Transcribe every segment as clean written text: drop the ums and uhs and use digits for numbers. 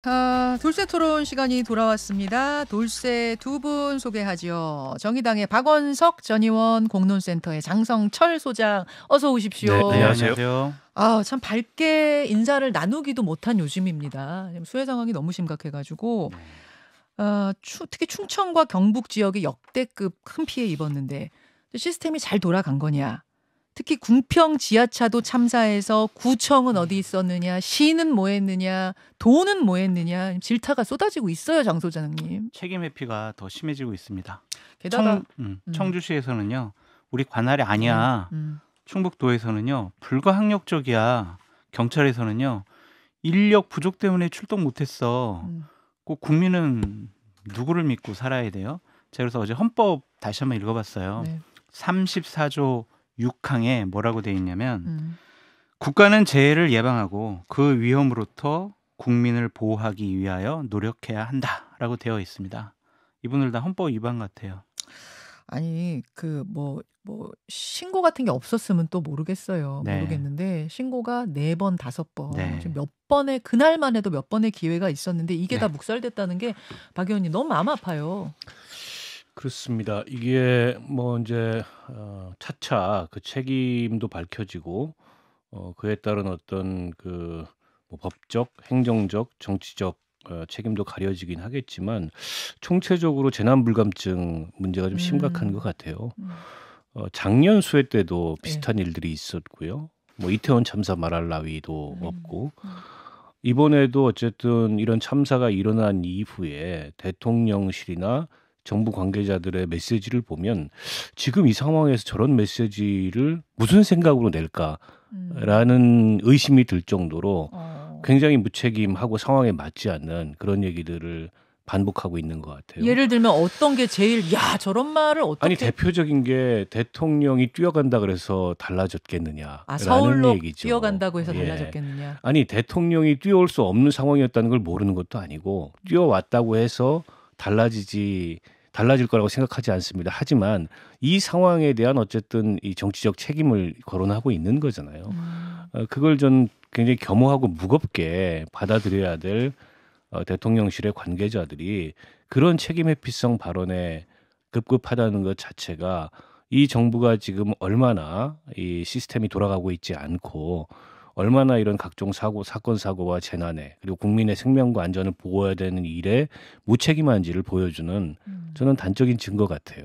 돌쇠 토론 시간이 돌아왔습니다. 돌쇠 두 분 소개하죠. 정의당의 박원석 전 의원, 공론센터의 장성철 소장, 어서 오십시오. 네, 안녕하세요. 참 밝게 인사를 나누기도 못한 요즘입니다. 지금 수해 상황이 너무 심각해가지고 특히 충청과 경북 지역이 역대급 큰 피해 입었는데 시스템이 잘 돌아간 거냐. 특히 궁평 지하차도 참사에서 구청은 어디 있었느냐, 시는 뭐 했느냐, 도는 뭐 했느냐, 질타가 쏟아지고 있어요, 장 소장님. 책임 회피가 더 심해지고 있습니다. 게다가 청주시에서는요, 우리 관할이 아니야. 충북도에서는요, 불가항력적이야. 경찰에서는요, 인력 부족 때문에 출동 못했어. 꼭 국민은 누구를 믿고 살아야 돼요? 제가 그래서 어제 헌법 다시 한번 읽어봤어요. 네. 34조 6항에 뭐라고 돼 있냐면 국가는 재해를 예방하고 그 위험으로부터 국민을 보호하기 위하여 노력해야 한다라고 되어 있습니다. 이분들 다 헌법 위반 같아요. 아니 뭐 신고 같은 게 없었으면 또 모르겠어요. 네. 모르겠는데 신고가 4번, 5번 네. 지금 몇 번의 그날만 해도 몇 번의 기회가 있었는데 이게 네. 다 묵살됐다는 게 박 의원님 너무 마음 아파요. 그렇습니다. 이게 뭐 이제 차차 그 책임도 밝혀지고 그에 따른 어떤 그 뭐 법적, 행정적, 정치적 책임도 가려지긴 하겠지만 총체적으로 재난불감증 문제가 좀 심각한 것 같아요. 작년 수해 때도 비슷한 일들이 있었고요. 뭐 이태원 참사 말할 나위도 없고 이번에도 어쨌든 이런 참사가 일어난 이후에 대통령실이나 정부 관계자들의 메시지를 보면 지금 이 상황에서 저런 메시지를 무슨 생각으로 낼까라는 의심이 들 정도로 굉장히 무책임하고 상황에 맞지 않는 그런 얘기들을 반복하고 있는 것 같아요. 예를 들면 어떤 게 제일 저런 말을 어떻게 아니 대표적인 게 대통령이 뛰어간다 그래서 달라졌겠느냐 서울로 얘기죠. 뛰어간다고 해서 달라졌겠느냐. 아니 대통령이 뛰어올 수 없는 상황이었다는 걸 모르는 것도 아니고 뛰어왔다고 해서 달라질 거라고 생각하지 않습니다. 하지만 이 상황에 대한 어쨌든 이 정치적 책임을 거론하고 있는 거잖아요. 그걸 전 굉장히 겸허하고 무겁게 받아들여야 될 대통령실의 관계자들이 그런 책임 회피성 발언에 급급하다는 것 자체가 이 정부가 지금 얼마나 이 시스템이 돌아가고 있지 않고 얼마나 이런 각종 사건 사고와 재난에 그리고 국민의 생명과 안전을 보호해야 되는 일에 무책임한지를 보여주는 저는 단적인 증거 같아요.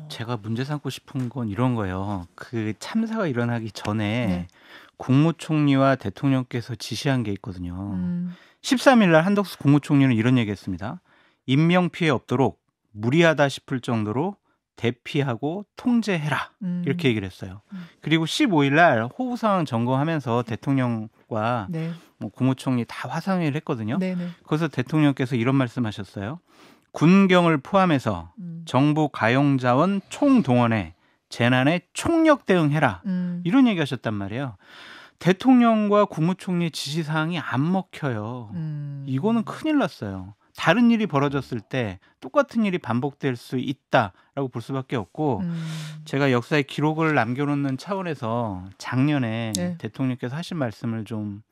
제가 문제 삼고 싶은 건 이런 거예요. 그 참사가 일어나기 전에 국무총리와 대통령께서 지시한 게 있거든요. 13일 날 한덕수 국무총리는 이런 얘기했습니다. 인명피해 없도록 무리하다 싶을 정도로 대피하고 통제해라. 이렇게 얘기를 했어요. 그리고 15일 날 호우 상황 점검하면서 대통령과 뭐 국무총리 다 화상회의를 했거든요. 거기서 대통령께서 이런 말씀하셨어요. 군경을 포함해서 정부 가용자원 총동원해 재난에 총력 대응해라. 이런 얘기하셨단 말이에요. 대통령과 국무총리 지시사항이 안 먹혀요. 이거는 큰일 났어요. 다른 일이 벌어졌을 때 똑같은 일이 반복될 수 있다라고 볼 수밖에 없고 제가 역사의 기록을 남겨놓는 차원에서 작년에 대통령께서 하신 말씀을 좀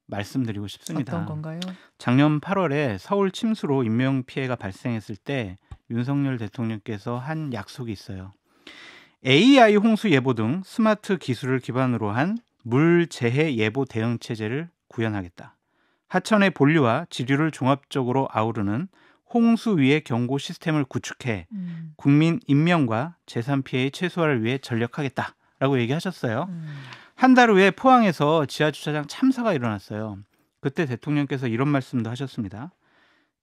말씀드리고 싶습니다. 어떤 건가요? 작년 8월에 서울 침수로 인명피해가 발생했을 때 윤석열 대통령께서 한 약속이 있어요. AI 홍수 예보 등 스마트 기술을 기반으로 한 물재해 예보 대응 체제를 구현하겠다. 하천의 본류와 지류를 종합적으로 아우르는 홍수 위해 경고 시스템을 구축해 국민 인명과 재산 피해의 최소화를 위해 전력하겠다라고 얘기하셨어요. 한 달 후에 포항에서 지하주차장 참사가 일어났어요. 그때 대통령께서 이런 말씀도 하셨습니다.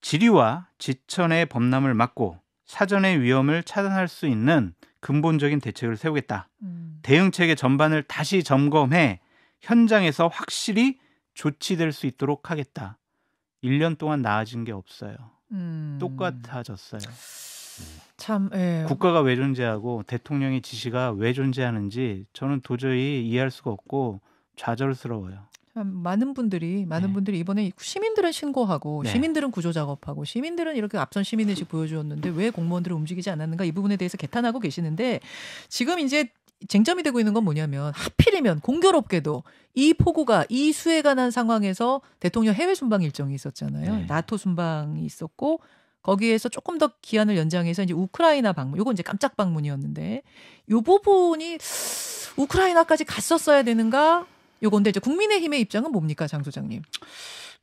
지류와 지천의 범람을 막고 사전의 위험을 차단할 수 있는 근본적인 대책을 세우겠다. 대응체계 전반을 다시 점검해 현장에서 확실히 조치될 수 있도록 하겠다. 1년 동안 나아진 게 없어요. 똑같아졌어요. 참, 국가가 왜 존재하고 대통령의 지시가 왜 존재하는지 저는 도저히 이해할 수가 없고 좌절스러워요. 참 많은 분들이 이번에 시민들은 신고하고 시민들은 구조 작업하고 시민들은 이렇게 앞선 시민의식 보여주었는데 왜 공무원들은 움직이지 않았는가 이 부분에 대해서 개탄하고 계시는데 지금 이제 쟁점이 되고 있는 건 뭐냐면 하필이면 공교롭게도 이 폭우가 이 수해가 난 상황에서 대통령 해외 순방 일정이 있었잖아요. 네. 나토 순방이 있었고 거기에서 조금 더 기한을 연장해서 이제 우크라이나 방문, 요건 이제 깜짝 방문이었는데 요 부분이 우크라이나까지 갔었어야 되는가? 요건데 이제 국민의힘의 입장은 뭡니까, 장 소장님?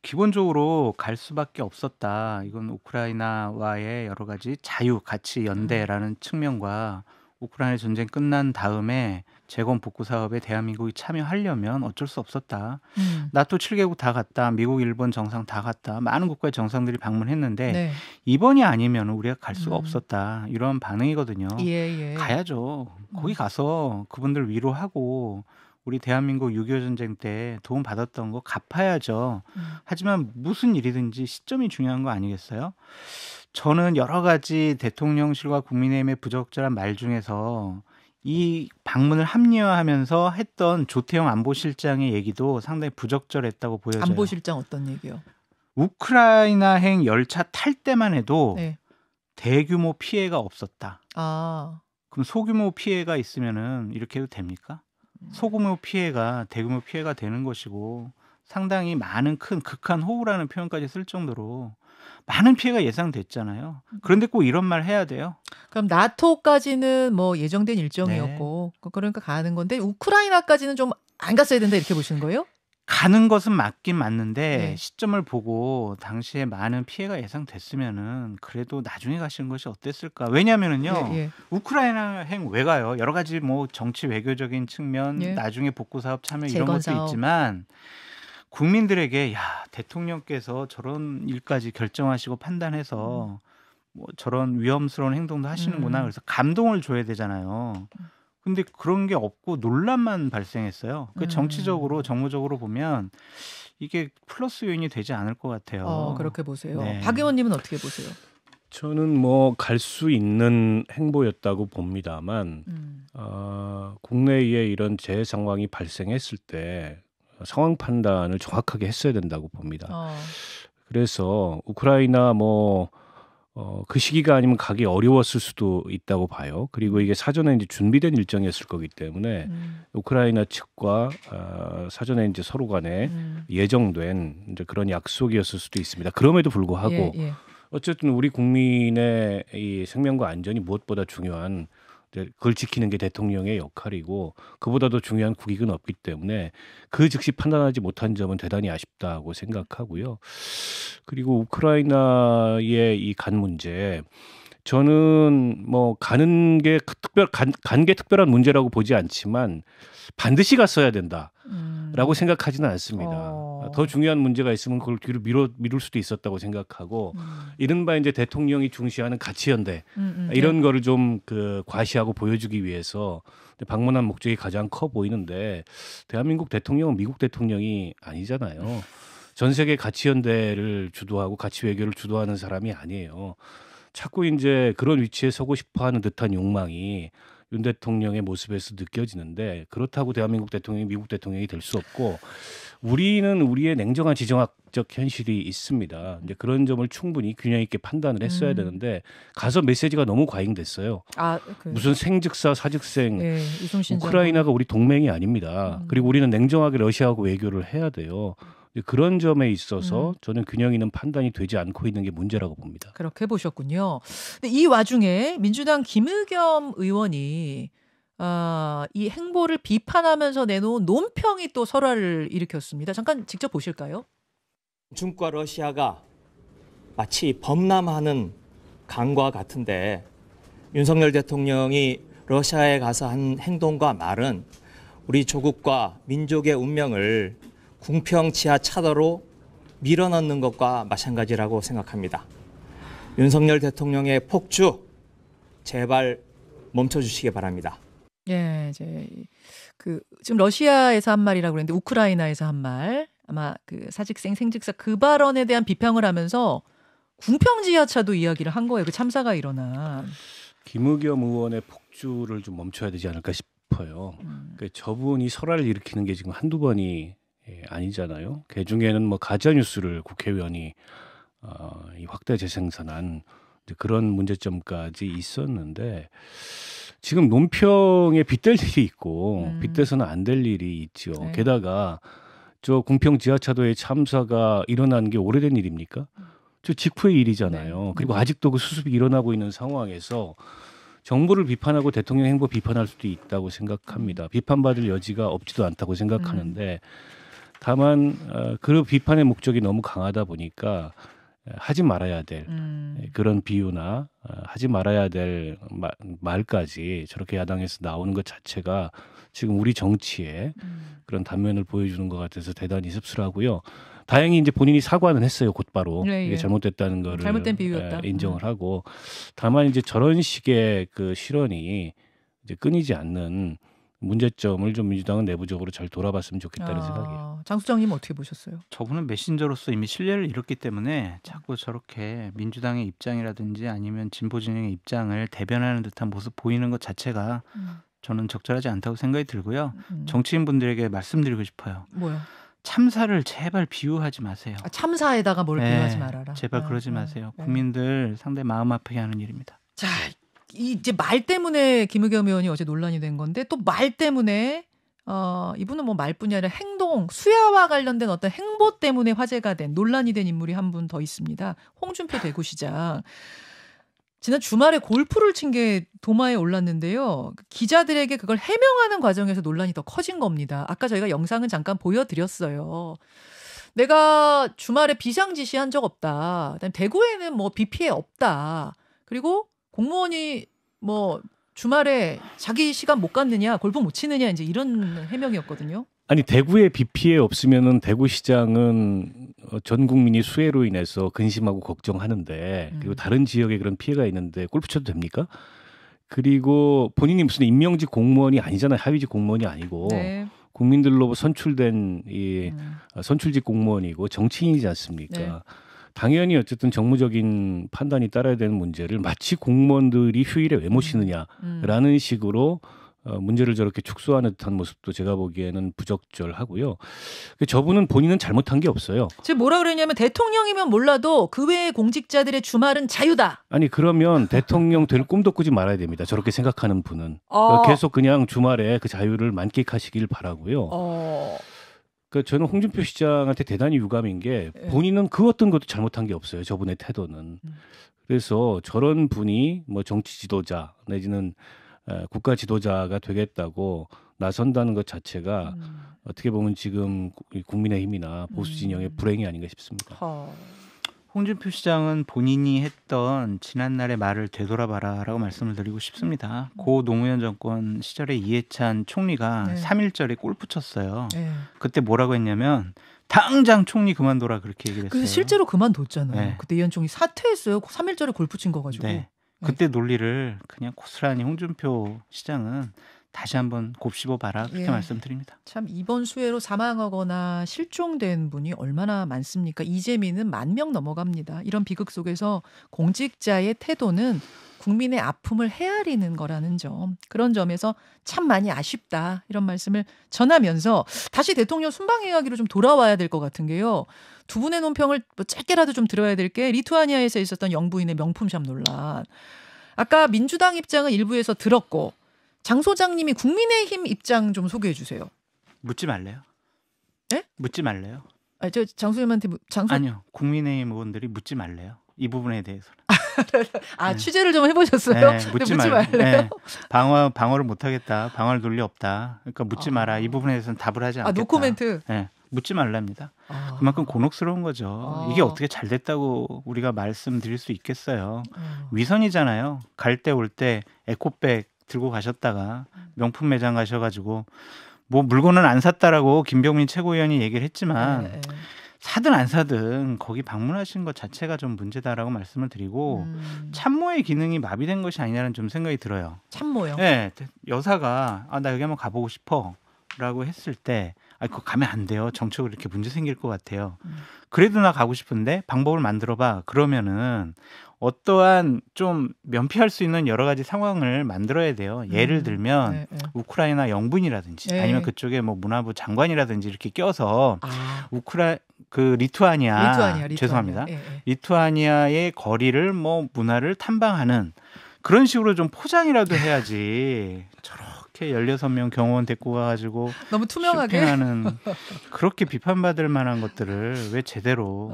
기본적으로 갈 수밖에 없었다. 이건 우크라이나와의 여러 가지 자유, 가치 연대라는 측면과 우크라이나 전쟁 끝난 다음에 재건 복구 사업에 대한민국이 참여하려면 어쩔 수 없었다. 나토 7개국 다 갔다. 미국, 일본 정상 다 갔다. 많은 국가의 정상들이 방문했는데 네. 이번이 아니면 우리가 갈 수가 없었다. 이런 반응이거든요. 예. 가야죠. 거기 가서 그분들 위로하고 우리 대한민국 6.25 전쟁 때 도움 받았던 거 갚아야죠. 하지만 무슨 일이든지 시점이 중요한 거 아니겠어요? 저는 여러 가지 대통령실과 국민의힘의 부적절한 말 중에서 이 방문을 합리화하면서 했던 조태영 안보실장의 얘기도 상당히 부적절했다고 보여져요. 안보실장 어떤 얘기요? 우크라이나행 열차 탈 때만 해도 네. 대규모 피해가 없었다. 아, 그럼 소규모 피해가 있으면은 이렇게 해도 됩니까? 소규모 피해가 대규모 피해가 되는 것이고 상당히 많은 큰 극한 호우라는 표현까지 쓸 정도로 많은 피해가 예상됐잖아요. 그런데 꼭 이런 말 해야 돼요. 그럼 나토까지는 뭐 예정된 일정이었고 그러니까 가는 건데 우크라이나까지는 좀 안 갔어야 된다 이렇게 보시는 거예요? 가는 것은 맞긴 맞는데 네. 시점을 보고 당시에 많은 피해가 예상됐으면은 그래도 나중에 가시는 것이 어땠을까? 왜냐면은요. 예. 우크라이나행 왜 가요? 여러 가지 뭐 정치 외교적인 측면, 예. 나중에 복구 사업 참여 이런 재건 것도 사업. 있지만 국민들에게 야, 대통령께서 저런 일까지 결정하시고 판단해서 뭐 저런 위험스러운 행동도 하시는구나. 그래서 감동을 줘야 되잖아요. 근데 그런 게 없고 논란만 발생했어요. 그 정치적으로 정무적으로 보면 이게 플러스 요인이 되지 않을 것 같아요. 그렇게 보세요. 네. 박 의원님은 어떻게 보세요? 저는 뭐 갈 수 있는 행보였다고 봅니다만 국내에 이런 재해 상황이 발생했을 때 상황 판단을 정확하게 했어야 된다고 봅니다. 그래서 우크라이나 그 시기가 아니면 가기 어려웠을 수도 있다고 봐요. 그리고 이게 사전에 이제 준비된 일정이었을 거기 때문에 우크라이나 측과 사전에 이제 서로 간에 예정된 이제 그런 약속이었을 수도 있습니다. 그럼에도 불구하고 예. 어쨌든 우리 국민의 이 생명과 안전이 무엇보다 중요한 그걸 지키는 게 대통령의 역할이고 그보다 더 중요한 국익은 없기 때문에 그 즉시 판단하지 못한 점은 대단히 아쉽다고 생각하고요. 그리고 우크라이나의 이 간 문제 저는 뭐 가는 게 간 게 특별한 문제라고 보지 않지만 반드시 갔어야 된다라고 생각하지는 않습니다. 더 중요한 문제가 있으면 그걸 뒤로 미룰 수도 있었다고 생각하고 이른바 이제 대통령이 중시하는 가치연대 이런 거를 좀 과시하고 보여주기 위해서 방문한 목적이 가장 커 보이는데 대한민국 대통령은 미국 대통령이 아니잖아요. 전 세계 가치연대를 주도하고 가치 외교를 주도하는 사람이 아니에요. 자꾸 이제 그런 위치에 서고 싶어하는 듯한 욕망이 윤 대통령의 모습에서 느껴지는데 그렇다고 대한민국 대통령이 미국 대통령이 될 수 없고 우리는 우리의 냉정한 지정학적 현실이 있습니다. 이제 그런 점을 충분히 균형 있게 판단을 했어야 되는데 가서 메시지가 너무 과잉됐어요. 무슨 생즉사 사즉생 우크라이나가 우리 동맹이 아닙니다. 그리고 우리는 냉정하게 러시아하고 외교를 해야 돼요. 그런 점에 있어서 저는 균형 있는 판단이 되지 않고 있는 게 문제라고 봅니다. 그렇게 보셨군요. 근데 이 와중에 민주당 김의겸 의원이 이 행보를 비판하면서 내놓은 논평이 또 설화를 일으켰습니다. 잠깐 직접 보실까요? 중국과 러시아가 마치 범람하는 강과 같은데 윤석열 대통령이 러시아에 가서 한 행동과 말은 우리 조국과 민족의 운명을 궁평지하 차도로 밀어넣는 것과 마찬가지라고 생각합니다. 윤석열 대통령의 폭주 제발 멈춰주시기 바랍니다. 예, 이제 지금 러시아에서 한 말이라고 그랬는데 우크라이나에서 한 말, 아마 사직생 생직사 그 발언에 대한 비평을 하면서 궁평지하차도 이야기를 한 거예요. 그 참사가 일어난. 김의겸 의원의 폭주를 좀 멈춰야 되지 않을까 싶어요. 그러니까 저분이 설화를 일으키는 게 지금 한두 번이 아니잖아요. 그 중에는 뭐 가짜 뉴스를 국회의원이 이 확대 재생산한 그런 문제점까지 있었는데 지금 논평에 빗댈 일이 있고 빗대서는 안 될 일이 있죠. 네. 게다가 저 궁평 지하차도의 참사가 일어난 게 오래된 일입니까? 저 직후의 일이잖아요. 네. 그리고 아직도 그 수습이 일어나고 있는 상황에서 정부를 비판하고 대통령 행보 비판할 수도 있다고 생각합니다. 비판받을 여지가 없지도 않다고 생각하는데 다만 그 비판의 목적이 너무 강하다 보니까 하지 말아야 될 그런 비유나 하지 말아야 될 말까지 저렇게 야당에서 나오는 것 자체가 지금 우리 정치에 그런 단면을 보여주는 것 같아서 대단히 씁쓸하고요. 다행히 이제 본인이 사과는 했어요. 곧바로 네, 이게 예. 잘못됐다는 거를 잘못된 비유였다. 인정을 하고 다만 이제 저런 식의 그 실언이 이제 끊이지 않는 문제점을 좀 민주당은 내부적으로 잘 돌아봤으면 좋겠다는 생각이에요. 장수장님 어떻게 보셨어요? 저분은 메신저로서 이미 신뢰를 잃었기 때문에 자꾸 저렇게 민주당의 입장이라든지 아니면 진보 진영의 입장을 대변하는 듯한 모습 보이는 것 자체가 저는 적절하지 않다고 생각이 들고요. 정치인분들에게 말씀드리고 싶어요. 뭐요? 참사를 제발 비유하지 마세요. 참사에다가 뭘 비유하지 말아라. 제발 그러지 마세요. 국민들 상당히 마음 아프게 하는 일입니다. 자, 이제 말 때문에 김의겸 의원이 어제 논란이 된 건데 또 말 때문에 이분은 뭐 말뿐이 아니라 행동, 수야와 관련된 어떤 행보 때문에 화제가 된 논란이 된 인물이 한 분 더 있습니다. 홍준표 대구시장. 지난 주말에 골프를 친 게 도마에 올랐는데요. 기자들에게 그걸 해명하는 과정에서 논란이 더 커진 겁니다. 아까 저희가 영상은 잠깐 보여드렸어요. 내가 주말에 비상지시한 적 없다. 그다음에 대구에는 뭐 비 피해 없다. 그리고 공무원이 뭐 주말에 자기 시간 못 갖느냐, 골프 못 치느냐 이제 이런 해명이었거든요. 아니 대구에 비 피해 없으면은 대구시장은 전 국민이 수해로 인해서 근심하고 걱정하는데 그리고 다른 지역에 그런 피해가 있는데 골프 쳐도 됩니까? 그리고 본인이 무슨 임명직 공무원이 아니잖아요. 하위직 공무원이 아니고 네. 국민들로 선출된 이 선출직 공무원이고 정치인이지 않습니까? 네. 당연히 어쨌든 정무적인 판단이 따라야 되는 문제를 마치 공무원들이 휴일에 왜 모시느냐라는 식으로 문제를 저렇게 축소하는 듯한 모습도 제가 보기에는 부적절하고요. 저분은 본인은 잘못한 게 없어요. 지금 뭐라 그러냐면 대통령이면 몰라도 그 외의 공직자들의 주말은 자유다. 아니 그러면 대통령 될 꿈도 꾸지 말아야 됩니다. 저렇게 생각하는 분은. 계속 그냥 주말에 그 자유를 만끽하시길 바라고요. 저는 홍준표 시장한테 대단히 유감인 게 본인은 그 어떤 것도 잘못한 게 없어요. 저분의 태도는. 그래서 저런 분이 뭐 정치 지도자 내지는 국가 지도자가 되겠다고 나선다는 것 자체가 어떻게 보면 지금 국민의힘이나 보수 진영의 불행이 아닌가 싶습니다. 홍준표 시장은 본인이 했던 지난날의 말을 되돌아봐라라고 말씀을 드리고 싶습니다. 고 노무현 정권 시절에 이해찬 총리가 3.1절에 골프 쳤어요. 그때 뭐라고 했냐면 당장 총리 그만둬라 그렇게 얘기를 했어요. 그래서 실제로 그만뒀잖아요. 그때 이현 총리 사퇴했어요. 3.1절에 골프 친 거 가지고. 그때 논리를 그냥 고스란히 홍준표 시장은 다시 한번 곱씹어봐라 그렇게 말씀드립니다. 참 이번 수해로 사망하거나 실종된 분이 얼마나 많습니까? 이재민은 10,000명 넘어갑니다. 이런 비극 속에서 공직자의 태도는 국민의 아픔을 헤아리는 거라는 점. 그런 점에서 참 많이 아쉽다. 이런 말씀을 전하면서 다시 대통령 순방 이야기로 좀 돌아와야 될 것 같은 게요. 두 분의 논평을 뭐 짧게라도 좀 들어야 될 게 리투아니아에서 있었던 영부인의 명품샵 논란. 아까 민주당 입장은 일부에서 들었고 장 소장님이 국민의힘 입장 좀 소개해 주세요. 묻지 말래요. 네? 묻지 말래요. 저 장소님한테 아니요. 국민의힘 의원들이 묻지 말래요. 이 부분에 대해서는. 취재를 좀 해보셨어요? 네, 묻지 말래요. 네. 방어를 못하겠다. 방어할 논리 없다. 그러니까 묻지 마라. 이 부분에 대해서는 답을 하지 않겠다. 노코멘트. 네, 묻지 말랍니다. 그만큼 곤혹스러운 거죠. 이게 어떻게 잘 됐다고 우리가 말씀드릴 수 있겠어요. 위선이잖아요. 갈 때 올 때 에코백 들고 가셨다가 명품 매장 가셔가지고 뭐 물건은 안 샀다라고 김병민 최고위원이 얘기를 했지만 사든 안 사든 거기 방문하신 것 자체가 좀 문제다라고 말씀을 드리고 참모의 기능이 마비된 것이 아니냐는 좀 생각이 들어요. 참모요? 네. 여사가 나 여기 한번 가보고 싶어 라고 했을 때 그거 가면 안 돼요. 정책으로 이렇게 문제 생길 것 같아요. 그래도 나 가고 싶은데 방법을 만들어봐. 그러면은 어떠한 좀 면피할 수 있는 여러 가지 상황을 만들어야 돼요. 예를 들면 우크라이나 영분이라든지 아니면 그쪽에 뭐 문화부 장관이라든지 이렇게 껴서 리투아니아 죄송합니다. 리투아니아의 거리를 뭐 문화를 탐방하는 그런 식으로 좀 포장이라도 해야지. 저렇게 16명 경호원 데리고 가가지고 너무 투명하게 쇼핑하는 그렇게 비판받을 만한 것들을 왜 제대로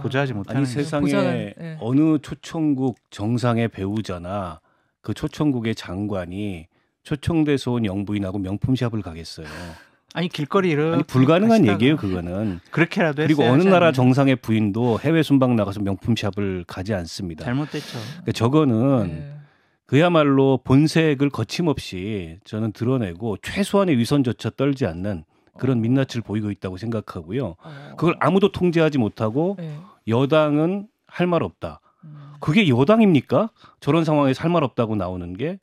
보좌하지 못하는지. 세상에 어느 초청국 정상의 배우자나 그 초청국의 장관이 초청돼서 온 영부인하고 명품샵을 가겠어요. 아니 길거리를 불가능한 얘기예요, 그거는. 그렇게라도 그리고 어느 나라 정상의 부인도 해외 순방 나가서 명품샵을 가지 않습니다. 잘못됐죠. 그러니까 저거는 그야말로 본색을 거침없이 저는 드러내고 최소한의 위선조차 떨지 않는 그런 민낯을 보이고 있다고 생각하고요. 그걸 아무도 통제하지 못하고 여당은 할 말 없다. 그게 여당입니까? 저런 상황에서 할 말 없다고 나오는 게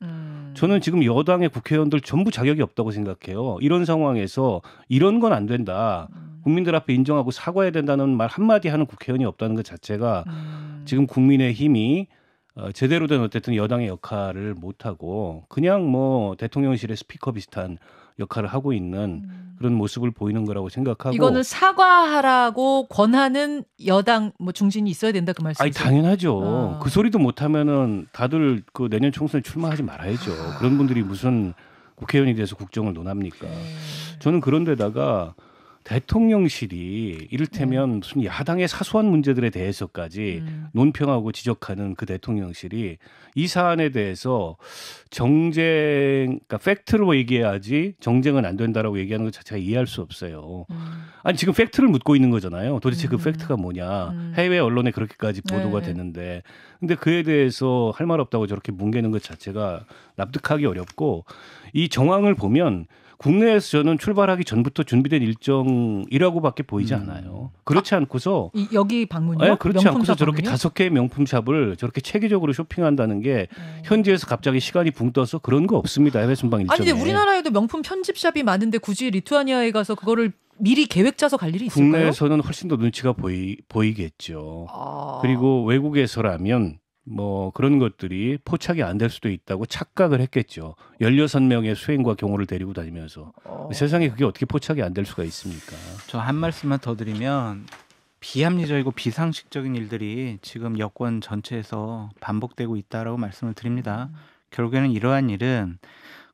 저는 지금 여당의 국회의원들 전부 자격이 없다고 생각해요. 이런 상황에서 이런 건 안 된다. 국민들 앞에 인정하고 사과해야 된다는 말 한마디 하는 국회의원이 없다는 것 자체가 지금 국민의힘이 제대로 된 어쨌든 여당의 역할을 못하고 그냥 뭐 대통령실의 스피커 비슷한 역할을 하고 있는 그런 모습을 보이는 거라고 생각하고 이거는 사과하라고 권하는 여당 뭐 중진이 있어야 된다 그 말씀이세요? 아니 당연하죠. 그 소리도 못하면은 다들 그 내년 총선에 출마하지 말아야죠. 그런 분들이 무슨 국회의원이 돼서 국정을 논합니까? 저는 그런 데다가 대통령실이 이를테면 무슨 야당의 사소한 문제들에 대해서까지 논평하고 지적하는 그 대통령실이 이 사안에 대해서 정쟁, 그러니까 팩트로 얘기해야지 정쟁은 안 된다라고 얘기하는 것 자체가 이해할 수 없어요. 아니 지금 팩트를 묻고 있는 거잖아요. 도대체 그 팩트가 뭐냐. 해외 언론에 그렇게까지 보도가 됐는데. 근데 그에 대해서 할 말 없다고 저렇게 뭉개는 것 자체가 납득하기 어렵고 이 정황을 보면 국내에서 저는 출발하기 전부터 준비된 일정이라고밖에 보이지 않아요. 그렇지 않고서 여기 방문이요? 네, 그렇지 않고서 저렇게 5개의 명품샵을 저렇게 체계적으로 쇼핑한다는 게 현지에서 갑자기 시간이 붕 떠서 그런 거 없습니다. 해외 순방 일정에. 아니 근데 우리나라에도 명품 편집샵이 많은데 굳이 리투아니아에 가서 그거를 미리 계획 짜서 갈 일이 있을까요? 국내에서는 훨씬 더 눈치가 보이겠죠. 그리고 외국에서라면 뭐 그런 것들이 포착이 안 될 수도 있다고 착각을 했겠죠. 16명의 수행과 경호를 데리고 다니면서. 세상에 그게 어떻게 포착이 안 될 수가 있습니까? 저 한 말씀만 더 드리면 비합리적이고 비상식적인 일들이 지금 여권 전체에서 반복되고 있다라고 말씀을 드립니다. 결국에는 이러한 일은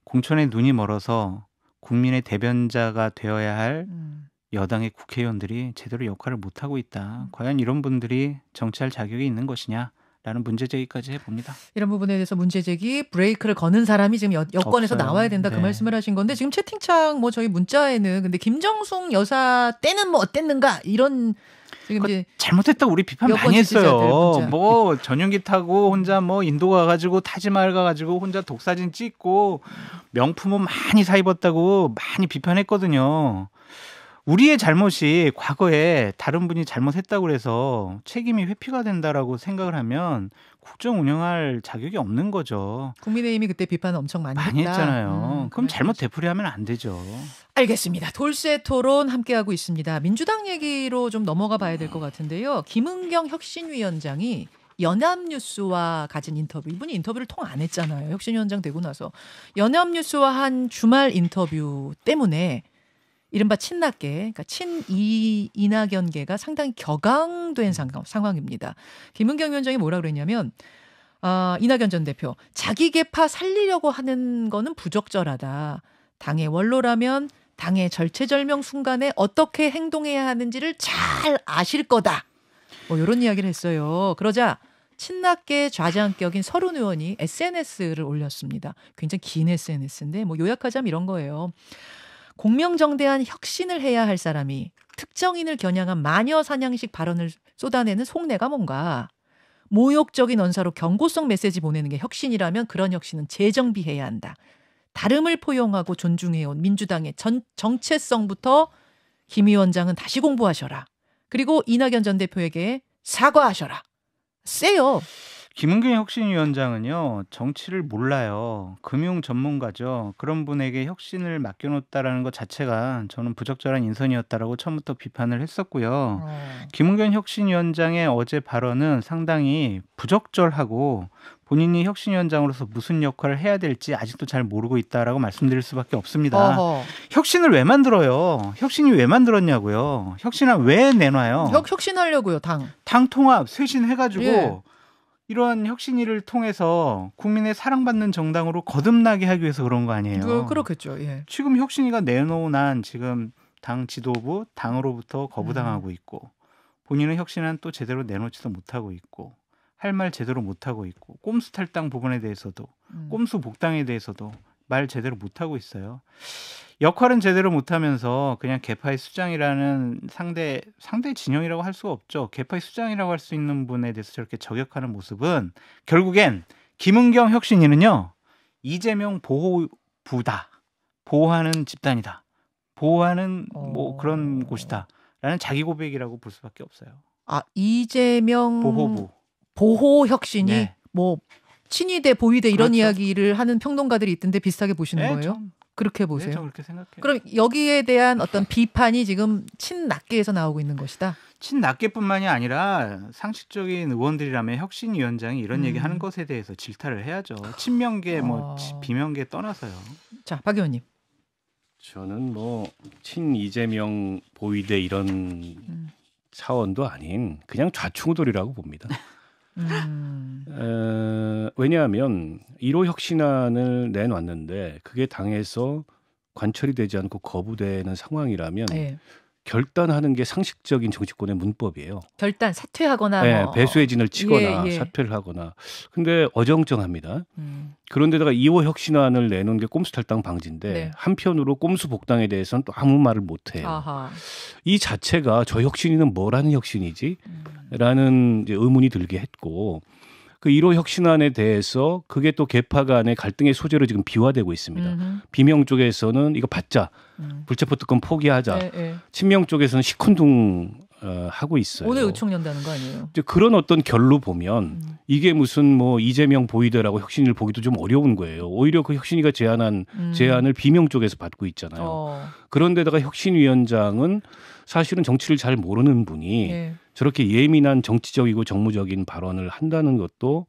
공천에 눈이 멀어서 국민의 대변자가 되어야 할 여당의 국회의원들이 제대로 역할을 못하고 있다. 과연 이런 분들이 정치할 자격이 있는 것이냐? 라는 문제제기까지 해봅니다. 이런 부분에 대해서 문제제기 브레이크를 거는 사람이 지금 여권에서 없어요. 나와야 된다 그 말씀을 하신 건데 지금 채팅창 뭐 저희 문자에는 근데 김정숙 여사 때는 뭐 어땠는가 이런 지금 이제 잘못했다 우리 비판 많이 했어요. 뭐 전용기 타고 혼자 뭐 인도 가가지고 타지마을 가가지고 혼자 독사진 찍고 명품은 많이 사 입었다고 많이 비판했거든요. 우리의 잘못이 과거에 다른 분이 잘못했다고 해서 책임이 회피가 된다라고 생각을 하면 국정 운영할 자격이 없는 거죠. 국민의힘이 그때 비판을 엄청 많이 했다. 했잖아요. 그럼 잘못 되풀이하면 안 되죠. 알겠습니다. 돌쇠 토론 함께하고 있습니다. 민주당 얘기로 좀 넘어가 봐야 될 것 같은데요. 김은경 혁신위원장이 연합뉴스와 가진 인터뷰. 이분이 인터뷰를 통 안 했잖아요. 혁신위원장 되고 나서. 연합뉴스와 한 주말 인터뷰 때문에 이른바 친낙계, 그러니까 친이낙연계가 상당히 격앙된 상황입니다. 김은경 위원장이 뭐라 그랬냐면 이낙연 전 대표, 자기 계파 살리려고 하는 거는 부적절하다. 당의 원로라면 당의 절체절명 순간에 어떻게 행동해야 하는지를 잘 아실 거다. 뭐 이런 이야기를 했어요. 그러자 친낙계 좌장격인 서른 의원이 SNS를 올렸습니다. 굉장히 긴 SNS인데 뭐 요약하자면 이런 거예요. 공명정대한 혁신을 해야 할 사람이 특정인을 겨냥한 마녀 사냥식 발언을 쏟아내는 속내가 뭔가. 모욕적인 언사로 경고성 메시지 보내는 게 혁신이라면 그런 혁신은 재정비해야 한다. 다름을 포용하고 존중해온 민주당의 정체성부터 김 위원장은 다시 공부하셔라. 그리고 이낙연 전 대표에게 사과하셔라. 세요. 김은경 혁신위원장은요. 정치를 몰라요. 금융 전문가죠. 그런 분에게 혁신을 맡겨놓았다라는 것 자체가 저는 부적절한 인선이었다라고 처음부터 비판을 했었고요. 김은경 혁신위원장의 어제 발언은 상당히 부적절하고 본인이 혁신위원장으로서 무슨 역할을 해야 될지 아직도 잘 모르고 있다라고 말씀드릴 수밖에 없습니다. 혁신을 왜 만들어요? 혁신이 왜 만들었냐고요? 혁신을 왜 내놔요? 혁신하려고요. 당 통합 쇄신해가지고 이러한 혁신위를 통해서 국민의 사랑받는 정당으로 거듭나게 하기 위해서 그런 거 아니에요. 그렇겠죠. 예. 지금 혁신위가 내놓은 지금 당 지도부, 당으로부터 거부당하고 있고 본인은 혁신안 또 제대로 내놓지도 못하고 있고 할 말 제대로 못하고 있고 꼼수 탈당 부분에 대해서도 꼼수 복당에 대해서도 말 제대로 못하고 있어요. 역할은 제대로 못하면서 그냥 개파의 수장이라는 상대 진영이라고 할 수가 없죠. 개파의 수장이라고 할 수 있는 분에 대해서 저렇게 저격하는 모습은 결국엔 김은경 혁신위는요. 이재명 보호부다. 보호하는 집단이다. 보호하는 뭐 그런 곳이다. 라는 자기 고백이라고 볼 수밖에 없어요. 아, 이재명 보호부. 보호 혁신이 네. 뭐 친위대 보위대 이런 그렇죠. 이야기를 하는 평론가들이 있던데 비슷하게 보시는 네, 거예요? 그렇게 보세요? 네, 저 그렇게 생각해요. 그럼 여기에 대한 어떤 비판이 지금 친낙계에서 나오고 있는 것이다? 친낙계뿐만이 아니라 상식적인 의원들이라면 혁신위원장이 이런 얘기하는 것에 대해서 질타를 해야죠. 친명계 비명계 떠나서요. 자, 박 의원님. 저는 뭐 친이재명 보위대 이런 차원도 아닌 그냥 좌충우돌이라고 봅니다. 왜냐하면 1호 혁신안을 내놨는데 그게 당에서 관철이 되지 않고 거부되는 상황이라면 네. 결단하는 게 상식적인 정치권의 문법이에요. 결단 사퇴하거나 네, 배수의 진을 치거나 예. 사퇴를 하거나. 근데 어정쩡합니다. 그런데다가 2호 혁신안을 내놓은 게 꼼수 탈당 방지인데 네. 한편으로 꼼수 복당에 대해서는 또 아무 말을 못해요. 아하. 이 자체가 저 혁신위는 뭐라는 혁신이지? 라는 이제 의문이 들게 했고 그 1호 혁신안에 대해서 그게 또 개파 간의 갈등의 소재로 지금 비화되고 있습니다. 비명 쪽에서는 이거 받자. 불체포 특권 포기하자. 친명 쪽에서는 시큰둥 하고 있어요. 오늘 의총연다는 거 아니에요? 이제 그런 어떤 결로 보면 이게 무슨 뭐 이재명 보위대라고 혁신위를 보기도 좀 어려운 거예요. 오히려 그 혁신위가 제안한 제안을 비명 쪽에서 받고 있잖아요. 그런데다가 혁신위원장은 사실은 정치를 잘 모르는 분이 저렇게 예민한 정치적이고 정무적인 발언을 한다는 것도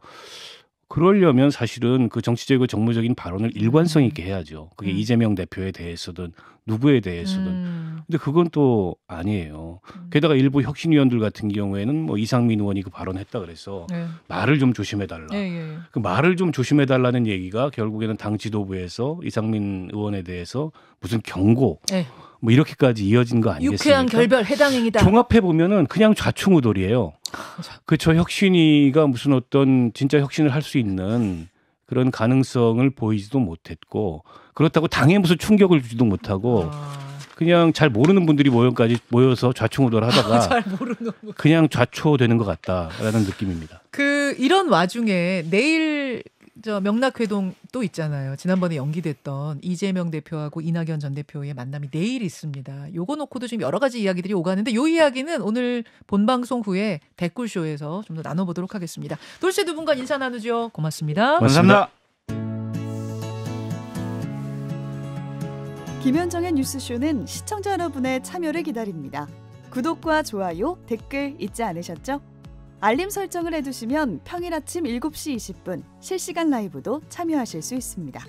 그러려면 사실은 그 정치적이고 정무적인 발언을 일관성 있게 해야죠. 그게 이재명 대표에 대해서든 누구에 대해서든. 근데 그건 또 아니에요. 게다가 일부 혁신위원들 같은 경우에는 뭐 이상민 의원이 그 발언했다 그래서 말을 좀 조심해달라. 그 말을 좀 조심해달라는 얘기가 결국에는 당 지도부에서 이상민 의원에 대해서 무슨 경고 뭐 이렇게까지 이어진 거 아니겠습니까? 유쾌한 결별 해당 행위다. 종합해 보면은 그냥 좌충우돌이에요. 그저 혁신위가 무슨 어떤 진짜 혁신을 할 수 있는 그런 가능성을 보이지도 못했고 그렇다고 당에 무슨 충격을 주지도 못하고 그냥 잘 모르는 분들이 모여서 좌충우돌하다가 잘 모르는 그냥 좌초되는 것 같다라는 느낌입니다. 이런 와중에 내일 명락회동 또 있잖아요. 지난번에 연기됐던 이재명 대표하고 이낙연 전 대표의 만남이 내일 있습니다. 요거 놓고도 지금 여러 가지 이야기들이 오가는데 요 이야기는 오늘 본방송 후에 댓글쇼에서 좀 더 나눠보도록 하겠습니다. 돌씨 두 분과 인사 나누죠. 고맙습니다. 감사합니다. 김현정의 뉴스쇼는 시청자 여러분의 참여를 기다립니다. 구독과 좋아요, 댓글 잊지 않으셨죠? 알림 설정을 해두시면 평일 아침 7시 20분 실시간 라이브도 참여하실 수 있습니다.